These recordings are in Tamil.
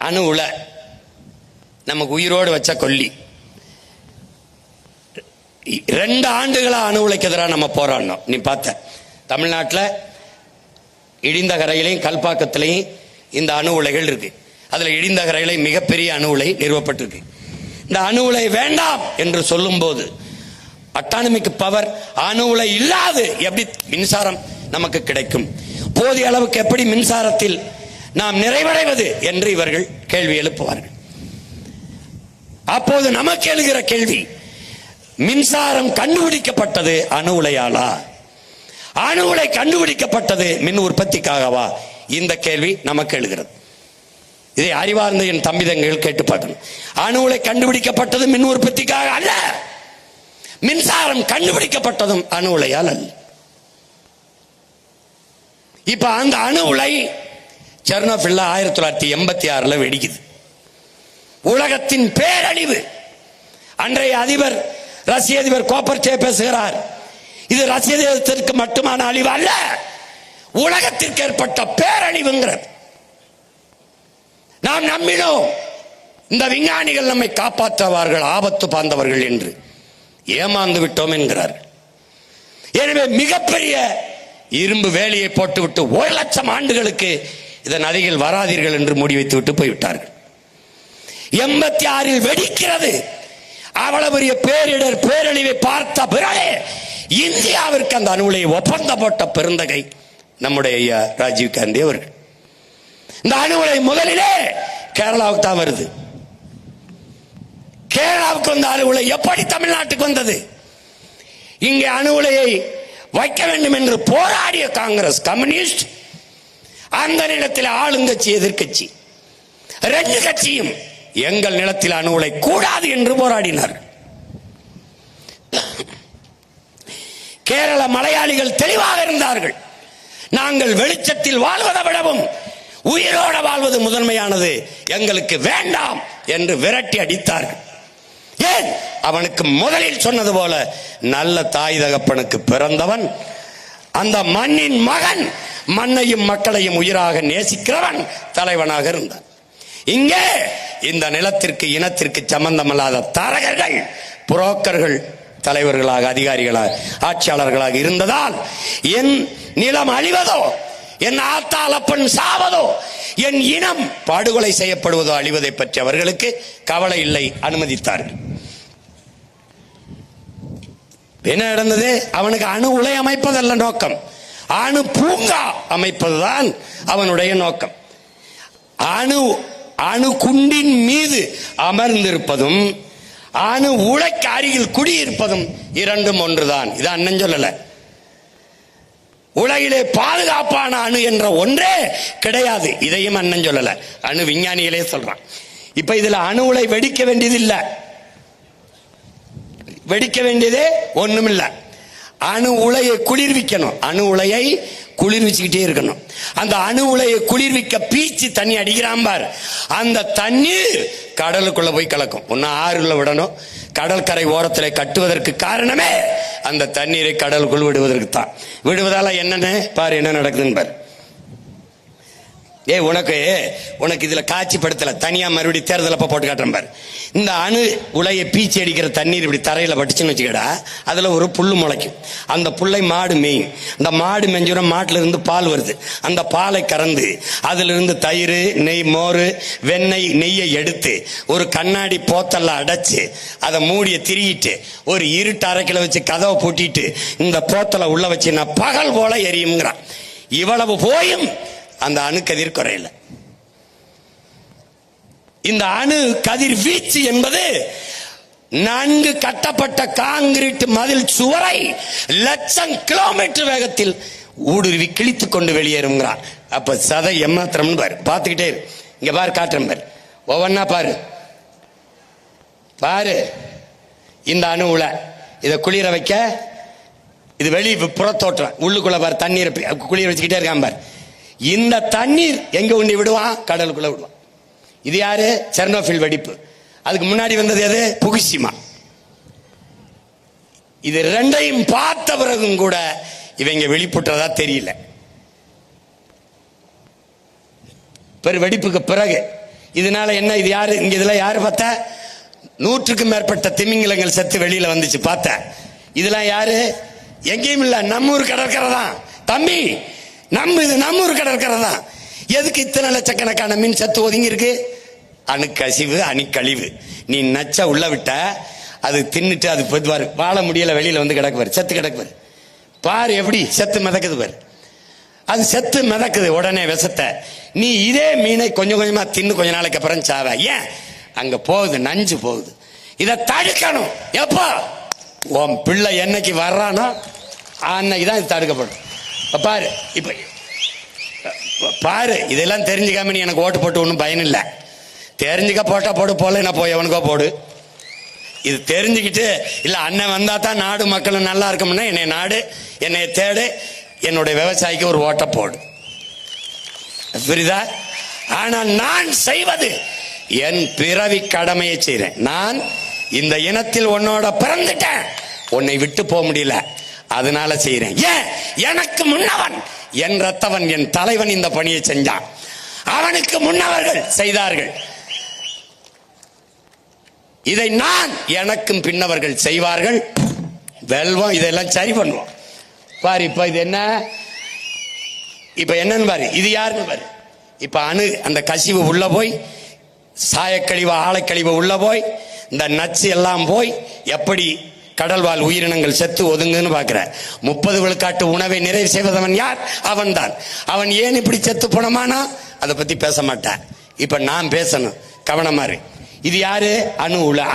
அணு உலை நமக்கு உயிரோடு வச்ச கொல்லி. 2 ஆண்டுகளா அணு உலைக்கு எதிராக நம்ம போராடணும். நீ பார்த்த தமிழ்நாட்டில் இடிந்த கரையிலையும் கல்பாக்கத்திலையும் இந்த அணு உலைகள் இருக்கு. அதுல இடிந்த கரையில மிகப்பெரிய அணு உலை நிறுவப்பட்டிருக்கு. இந்த அணு உலை வேண்டாம் என்று சொல்லும் போது அட்டானமிக் பவர் அணு உலை இல்லாது எப்படி மின்சாரம் நமக்கு கிடைக்கும், போதிய அளவுக்கு எப்படி மின்சாரத்தில் நாம் நிறைவடைவது என்று இவர்கள் கேள்வி எழுப்புவார்கள். அப்போது நமக்கு எழுகிற கேள்வி, மின்சாரம் கண்டுபிடிக்கப்பட்டது அணு உலையாலா, அணு உலை கண்டுபிடிக்கப்பட்டது மின் உற்பத்திக்காகவா? இந்த கேள்வி நமக்கு எழுகிறது. இதை அறிவார்ந்த என் தம்பிதங்கள் கேட்டு பார்க்கணும். அணு உலை கண்டுபிடிக்கப்பட்டது மின் உற்பத்திக்காக அல்ல, மின்சாரம் கண்டுபிடிக்கப்பட்டதும் அணு உலையால் அல்ல. இப்ப அந்த அணு உலை செர்னோபில்ல 1986 வெடிக்குது. உலகத்தின் பேரழிவு. அன்றைய அதிபர் ரஷ்ய அதிபர் கோப்பர்சே பேசுகிறார், இது ரஷ்ய தேசத்திற்கு மட்டுமான அழிவு அல்ல, உலகத்திற்கு ஏற்பட்ட பேரழிவுங்கிறது. நாம் நம்பினோம் இந்த விஞ்ஞானிகள் நம்மை காப்பாற்றுவார்கள், ஆபத்து பாந்தவர்கள் என்று ஏமாந்து விட்டோம் என்கிறார்கள். எனவே மிகப்பெரிய இரும்பு வேலியை போட்டுவிட்டு 1,00,000 ஆண்டுகளுக்கு இதன் அருகில் வராதீர்கள் என்று மூடி வைத்து விட்டு போய்விட்டார்கள். 86 வெடிக்கிறது. அவ்வளவு பெரிய பேரிடர் பேரழிவை பார்த்த பிறகு இந்தியாவிற்கு அந்த அணு உலையை ஒப்பந்தம் போட்ட பெருந்தகை நம்முடைய ஐயா ராஜீவ் காந்தி அவர்கள். இந்த அணு உலை முதலிலே கேரளாவுக்கு தான் வருது. கேரளாவுக்கு வந்த அணு உலை எப்படி தமிழ்நாட்டுக்கு வந்தது? இங்கே அணு உலையை வைக்க வேண்டும் என்று போராடிய காங்கிரஸ், கம்யூனிஸ்ட், அந்த நிலத்தில் ஆளுங்கட்சி எதிர்கட்சி 2 கட்சியும் எங்கள் நிலத்தில் அணு உலை கூடாது என்று போராடினார். கேரள மலையாளிகள் தெளிவாக இருந்தார்கள், நாங்கள் வெளிச்சத்தில் வாழ்வதை விடவும் உயிரோட வாழ்வது முதன்மையானது, எங்களுக்கு வேண்டாம் என்று விரட்டி அடித்தார்கள். ஏன்? அவனுக்கு முதலில் சொன்னது போல நல்ல தாய் தகப்பனுக்கு பிறந்தவன், அந்த மண்ணின் மகன், மண்ணையும் மக்களையும் உயிராக நேசிக்கிறவன் தலைவனாக இருந்தான். இங்கே இந்த நிலத்திற்கு இனத்திற்கு சம்பந்தமில்லாத தரகர்கள், புரோக்கர்கள் தலைவர்களாக, அதிகாரிகளாக, ஆட்சியாளர்களாக இருந்ததால் என் நிலம் அழிவதோ, என் ஆத்தாளப்பன் சாவதோ, என் இனம் படுகொலை செய்யப்படுவதோ, அழிவதை பற்றி அவர்களுக்கு கவலை இல்லை, அனுமதித்தார்கள். என்ன நடந்தது? அவனுக்கு அணு உலை அமைப்பதல்ல நோக்கம், அணு பூங்கா அமைப்பதுதான் அவனுடைய நோக்கம். அணு குண்டின் மீது அமர்ந்திருப்பதும் அணு உலைக்கு அருகில் குடியிருப்பதும் 2 ஒன்றுதான். இது அண்ணன் சொல்லல. உலகிலே பாதுகாப்பான அணு என்ற ஒன்றே கிடையாது, இதையும் அண்ணன் சொல்லல, அணு விஞ்ஞானிகளே சொல்றான். இப்ப இதுல அணு உலை வெடிக்க வேண்டியது இல்ல, வெடிக்க வேண்டியதே ஒண்ணுமில்ல. அணு உலையை குளிர்விக்கணும், அணு உலையை குளிர்விச்சுக்கிட்டே இருக்கணும். அந்த அணு உலையை குளிர்விக்க பீச்சு தண்ணி அடிக்கிறான் பார், அந்த தண்ணீர் கடலுக்குள்ள போய் கலக்கும். ஒன்னு ஆறுல விடணும், கடற்கரை ஓரத்தில் கட்டுவதற்கு காரணமே அந்த தண்ணீரை கடலுக்குள் விடுவதற்கு தான். விடுவதால என்னன்னு பாரு, என்ன நடக்குதுன்னு பாரு. உனக்கு இதுல காட்சிப்படுத்தல, தனியா மறுபடியும் தேர்தல் போட்டு காட்டுறேன் பாரு. இந்த அணு உலையை பீச்சி அடிக்கிற தண்ணீர் இப்படி தரையில பட்டுச்சுன்னு வச்சுக்கடா, அதுல ஒரு புல்லு முளைக்கும். அந்த புல்லை மாடு மேயும். அந்த மாடு மெஞ்சுற மாட்டுல இருந்து பால் வருது. அந்த பாலை கறந்து அதுல இருந்து தயிர், நெய், மோர், வெண்ணெய், நெய்யை எடுத்து ஒரு கண்ணாடி போத்தல்ல அடைச்சு அதை மூடிய திரியிட்டு ஒரு இருட்டு அரைக்கில வச்சு கதவை பூட்டிட்டு இந்த போத்தலை உள்ள வச்சு நான் பகல் போல எரியுங்கிறான். இவ்வளவு போயும் அந்த அணு கதிர் குறையல. இந்த அணு கதிர் வீச்சு என்பது நன்கு கட்டப்பட்ட காங்கிரீட் மதில் சுவரை 1,00,000 கிலோமீட்டர் வேகத்தில் ஊடுருவி கிழித்துக் கொண்டு வெளியேறுங்கிறான். அப்ப சதை எம்மாத்திரம் பாரு, பார்த்துக்கிட்டே இரு. இங்க பாரு, காட்டுறேன் பாரு, ஒவ்வொன்னா பாரு பாரு. இந்த அணு உலை இதை குளிர வைக்க, இது வெளி புறத்தோற்றம், உள்ளுக்குள்ள பாரு தண்ணீரை குளிர வச்சுக்கிட்டே இருக்கான் பாரு. இந்த தண்ணீர் எங்க உண்டி விடுவான்? கடலுக்குள்ள விடுவான். இது யாரு? செர்னோபில் வெடிப்பு. அதுக்கு முன்னாடி வந்தது எது? புகுஷிமா. இது 2ஐயும் பார்த்த பிறகும் கூட இவங்க வெளிப்பட்டதா தெரியல. வெடிப்புக்கு பிறகு இதனால என்ன, இது யாரு இங்க இதுல யாரு பார்த்த? 100க்கும் மேற்பட்ட திமிங்கலங்கள் செத்து வெளியில வந்துச்சு பார்த்த. இதெல்லாம் யாரு? எங்கேயும் இல்ல, நம்ம ஊர் கடற்கரை தான் தம்பி. இது நம்ம ஊர் கடற்கரை தான். எதுக்கு இத்தனை லட்சக்கணக்கான மீன் செத்து ஒதுங்கி இருக்கு? அணுக்கசிவு, அணுக்கழிவு. நீ நச்ச உள்ள விட்ட, அது தின்னுட்டு அது பொதுவாரு வாழ முடியல, வெளியில வந்து கிடக்குவாரு, செத்து கிடக்குவாரு. பாரு எப்படி செத்து மிதக்குது பாரு. அது செத்து மிதக்குது உடனே விஷத்தை. நீ இதே மீனை கொஞ்சம் கொஞ்சமா தின்னு கொஞ்ச நாளைக்கு அப்புறம் சாவ. ஏன்? அங்க போகுது, நஞ்சு போகுது. இதை தடுக்கணும். எப்போ? உன் பிள்ளை என்னைக்கு வர்றானோ அன்னைக்கு தான் இது தடுக்கப்படும். பாரு இப்ப பாரு, இதெல்லாம் தெரிஞ்சுக்காம நீ எனக்கு ஓட்டு போட்டு ஒன்றும் பயன் இல்லை. தெரிஞ்சுக்க போட்டா போடு, போல என்ன போய் எவனுக்கோ போடு. இது தெரிஞ்சுக்கிட்டு இல்ல அண்ணன் வந்தா தான் நாடு மக்களும் நல்லா இருக்கும்னா என்னை நாடு, என்னை தேடு, என்னுடைய விவசாயிக்கு ஒரு ஓட்ட போடு. புரியுதா? ஆனால் நான் செய்வது என் பிறவி கடமையை செய்றேன். நான் இந்த இனத்தில் உன்னோட பிறந்துட்டேன், உன்னை விட்டு போக முடியல, அதனால செய்றேன். ஏன்? எனக்கு முன்னவன், என் ரத்தவன், என் தலைவன் இந்த பணியை செஞ்சான். அவனுக்கு முன்னவர்கள் செய்தார்கள். இதை நான் எனக்கும் பின்னவர்கள் செய்வார்கள். வெல்வோம், இதெல்லாம் சரி பண்ணுவோம். பாரு இப்ப இது என்ன, இப்ப என்னன்னு பாரு, இது யாருன்னு பாரு. இப்ப அந்த கசிவு உள்ள போய், சாயக்கழிவு ஆழக்கழிவு உள்ள போய், இந்த நச்சு எல்லாம் போய் எப்படி கடல்வாழ் உயிரினங்கள் செத்து ஒதுங்குன்னு பாக்குற. 30 விழுக்காட்டு உணவை நிறைவு செய்வதவன் யார்? அவன் தான். அவன் ஏன் இப்படி செத்து போனமானா அதை பத்தி பேச மாட்டான். இப்ப நான் பேசணும், கவனமா இரு. இது யாரு?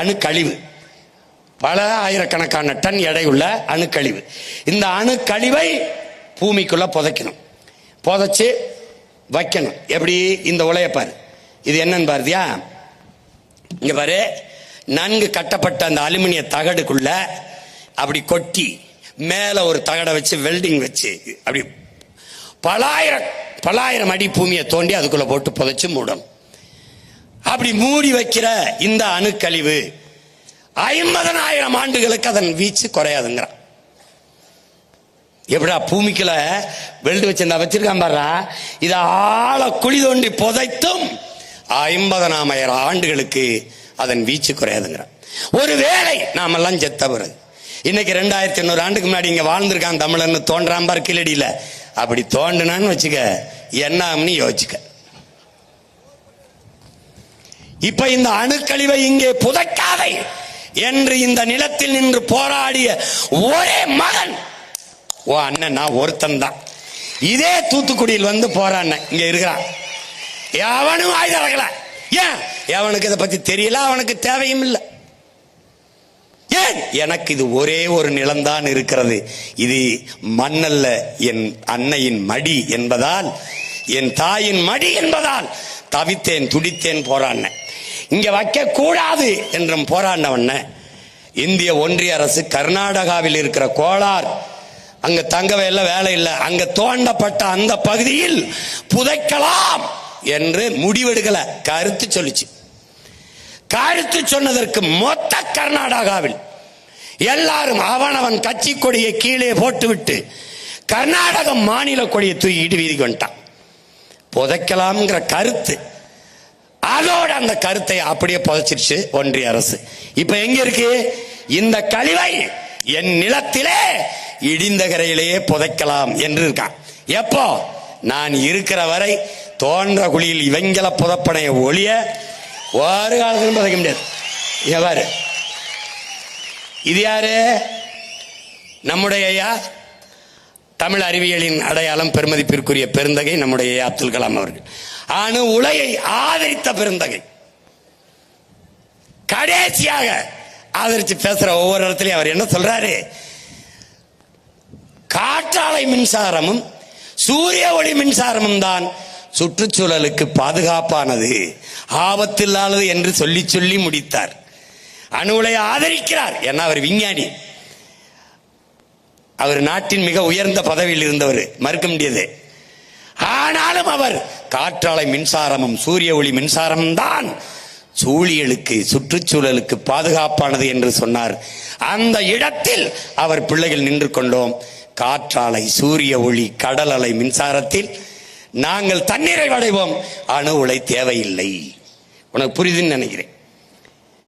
அணுக்கழிவு. பல ஆயிரக்கணக்கான டன் எடையுள்ள அணுக்கழிவு. இந்த அணுக்கழிவை பூமிக்குள்ள புதைக்கணும், புதைச்சு வைக்கணும். எப்படி? இந்த உலைய பாரு, இது என்னன்னு பாருதியா? இங்க பாரு, நன்கு கட்டப்பட்ட அந்த அலுமினிய தகடுக்குள்ள அப்படி கொட்டி மேல ஒரு தகடை வச்சு வெல்டிங் வச்சு அப்படி பலாயிரம் அடி பூமியை தோண்டி அதுக்குள்ள போட்டு புதைச்சு மூடணும். அப்படி மூடி வைக்கிற இந்த அணுக்கழிவு 50,000 ஆண்டுகளுக்கு அதன் வீச்சு குறையாதுங்கிறான். எப்படா பூமிக்குள்ள வெல்டு வச்சிருந்தா வச்சிருக்கான் பாரு. இத ஆழ குழி தோண்டி புதைத்தும் 50,000 ஆண்டுகளுக்கு அதன் வீச்சு குறையாதுங்கிறான். ஒருவேளை நாமெல்லாம் செத்த பிறகு, இன்னைக்கு 2800 ஆண்டுக்கு முன்னாடி இங்க வாழ்ந்திருக்கான் தமிழன்னு தோன்றான் பாரு கீழடியில, அப்படி தோண்டுனான்னு வச்சுக்க, என்ன யோசிச்சுக்க. இப்ப இந்த அணுக்கழிவை இங்கே புதைக்காதை என்று இந்த நிலத்தில் நின்று போராடிய ஒரே மகன் ஓ அண்ணன், நான் ஒருத்தன் தான். இதே தூத்துக்குடியில் வந்து போறான், இங்க இருக்கிறான். எவனும் ஆயுதம் இறக்கல. ஏன்? எவனுக்கு இதை பத்தி தெரியல, அவனுக்கு தேவையும் இல்லை. ஏன்? எனக்கு இது ஒரே ஒரு நிலம்தான் இருக்கிறது, இது மண்ணல்ல, என் அன்னையின் மடி என்பதால், என் தாயின் மடி என்பதால் தவித்தேன், துடித்தேன், போராடின. இங்க வைக்க கூடாது என்றும் போராடினவன் இந்திய ஒன்றிய அரசு கர்நாடகாவில் இருக்கிற கோலார், அங்க தங்கவே இல்லை, வேலை இல்லை, அங்க தோண்டப்பட்ட அந்த பகுதியில் புதைக்கலாம் என்று முடிவெடுக்கல, கருத்து சொல்லிச்சு. கருத்து சொன்னதற்கு மொத்த கர்நாடகாவில் எல்லாரும் அவனவன் கட்சி கொடியை கீழே போட்டுவிட்டு கர்நாடக மாநில கொடியை தூக்கிட்டு வீதிக்கு வந்துட்டான். புதைக்கலாம்ங்கிற கருத்து, அதோட அந்த கருத்தை அப்படியே புதைச்சிருச்சு ஒன்றிய அரசு. இப்ப எங்க இருக்கு இந்த கழிவை? என் நிலத்திலே இடிந்த கரையிலேயே புதைக்கலாம் என்று இருக்கான். எப்போ? நான் இருக்கிற வரை தோன்ற குழியில் இவங்கள புதப்பனைய ஒளிய ஒரு காலத்திலும் புதைக்க முடியாது. எவ்வாறு? இது யாரு? நம்முடைய ஐயா, தமிழ் அறிவியலின் அடையாளம், பெருமதிப்பிற்குரிய பெருந்தகை நம்முடைய ஐயா அப்துல் கலாம் அவர்கள். அணு உலையை ஆதரித்த பெருந்தகை. கடைசியாக ஆதரிச்சு பேசுற ஒவ்வொரு இடத்துலயும் அவர் என்ன சொல்றாரு? காற்றாலை மின்சாரமும் சூரிய ஒளி மின்சாரமும் தான் சுற்றுச்சூழலுக்கு பாதுகாப்பானது, ஆபத்தில்லாதது என்று சொல்லி சொல்லி முடித்தார். அணு உலையை ஆதரிக்கிறார். ஏன்னா அவர் விஞ்ஞானி, அவர் நாட்டின் மிக உயர்ந்த பதவியில் இருந்தவர், மறுக்க முடியாது. ஆனாலும் அவர் காற்றாலை மின்சாரமும் சூரிய ஒளி மின்சாரமும் தான் சூழியலுக்கு, சுற்றுச்சூழலுக்கு பாதுகாப்பானது என்று சொன்னார். அந்த இடத்தில் அவர் பிள்ளைகள் நின்று கொண்டோம். காற்றாலை, சூரிய ஒளி, கடல் அலை மின்சாரத்தில் நாங்கள் தண்ணீரை அடைவோம், அணு உலை தேவையில்லை. உனக்கு புரியுதுன்னு நினைக்கிறேன்.